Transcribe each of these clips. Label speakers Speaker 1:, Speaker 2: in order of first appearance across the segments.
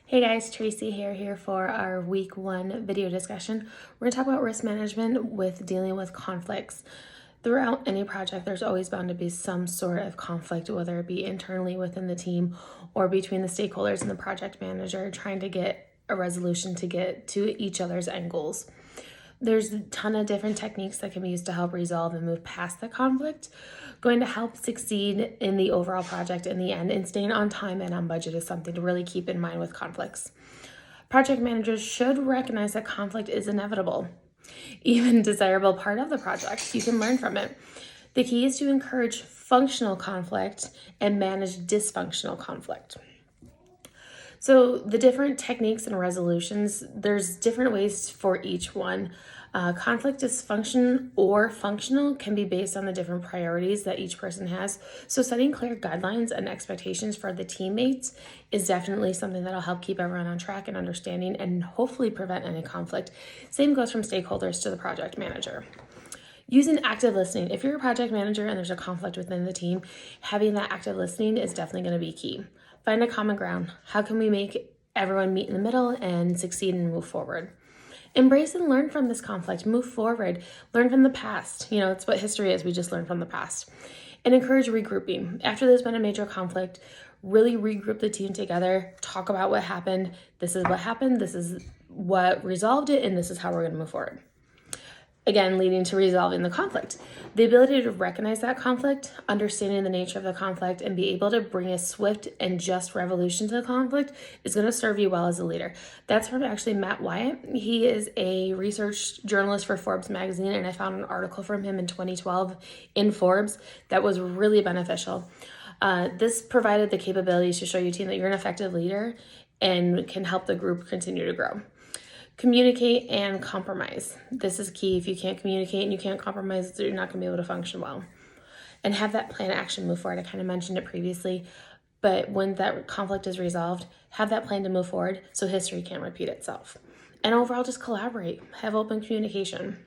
Speaker 1: Hey guys, Tracy Haerer here for our week 1 video discussion. We're going to talk about risk management with dealing with conflicts. Throughout any project, there's always bound to be some sort of conflict, whether it be internally within the team or between the stakeholders and the project manager, trying to get a resolution to get to each other's end goals. There's a ton of different techniques that can be used to help resolve and move past the conflict. Going to help succeed in the overall project in the end, and staying on time and on budget is something to really keep in mind with conflicts. Project managers should recognize that conflict is inevitable, even desirable part of the project. You can learn from it. The key is to encourage functional conflict and manage dysfunctional conflict. So the different techniques and resolutions, there's different ways for each one. Conflict dysfunction or functional can be based on the different priorities that each person has. So setting clear guidelines and expectations for the teammates is definitely something that'll help keep everyone on track and understanding and hopefully prevent any conflict. Same goes from stakeholders to the project manager. Using active listening. If you're a project manager and there's a conflict within the team, having that active listening is definitely going to be key. Find a common ground. How can we make everyone meet in the middle and succeed and move forward? Embrace and learn from this conflict. Move forward. Learn from the past. It's what history is. We just learn from the past. And encourage regrouping. After there's been a major conflict, really regroup the team together. Talk about what happened. This is what happened. This is what resolved it. And this is how we're going to move forward. Again, leading to resolving the conflict. The ability to recognize that conflict, understanding the nature of the conflict, and be able to bring a swift and just resolution to the conflict is going to serve you well as a leader. That's from actually Matt Wyatt. He is a research journalist for Forbes magazine, and I found an article from him in 2012 in Forbes that was really beneficial. This provided the capabilities to show your team that you're an effective leader and can help the group continue to grow. Communicate and compromise. This is key. If you can't communicate and you can't compromise, you're not going to be able to function well. And have that plan of action move forward. I kind of mentioned it previously, but when that conflict is resolved, have that plan to move forward so history can't repeat itself. And overall, just collaborate. Have open communication.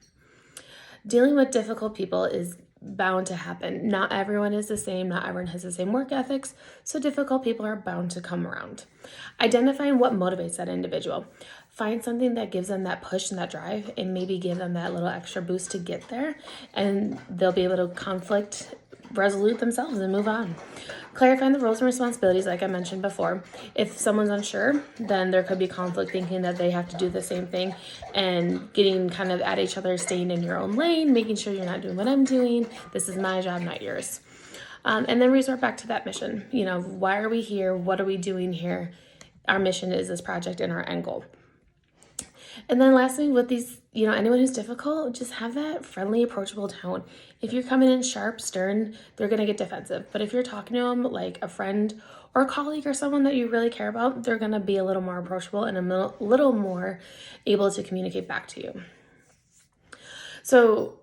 Speaker 1: Dealing with difficult people is bound to happen. Not everyone is the same. Not everyone has the same work ethics. So difficult people are bound to come around. Identifying what motivates that individual. Find something that gives them that push and that drive and maybe give them that little extra boost to get there, and they'll be able to conflict resolute themselves and move on. Clarifying the roles and responsibilities, like I mentioned before. If someone's unsure, then there could be conflict thinking that they have to do the same thing and getting kind of at each other, staying in your own lane, making sure you're not doing what I'm doing. This is my job, not yours. And then resort back to that mission. Why are we here? What are we doing here? Our mission is this project and our end goal. And then lastly, with these, anyone who's difficult, just have that friendly, approachable tone. If you're coming in sharp, stern, they're going to get defensive. But if you're talking to them like a friend or a colleague or someone that you really care about, they're going to be a little more approachable and a little more able to communicate back to you. So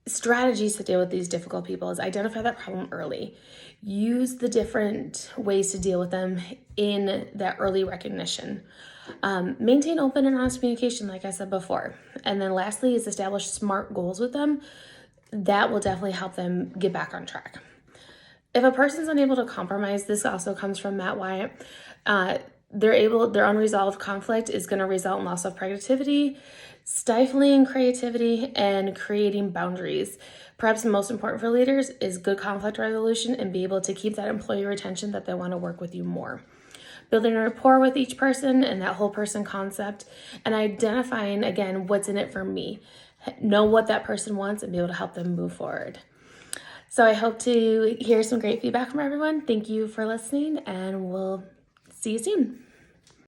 Speaker 1: strategies to deal with these difficult people is identify that problem early. Use the different ways to deal with them in that early recognition. Maintain open and honest communication, like I said before. And then lastly is establish SMART goals with them. That will definitely help them get back on track. If a person's unable to compromise, this also comes from Matt Wyatt, their unresolved conflict is going to result in loss of productivity, stifling creativity, and creating boundaries. Perhaps the most important for leaders is good conflict resolution and be able to keep that employee retention that they want to work with you more. Building a rapport with each person and that whole person concept, and identifying, again, what's in it for me. Know what that person wants and be able to help them move forward. So I hope to hear some great feedback from everyone. Thank you for listening, and we'll see you soon.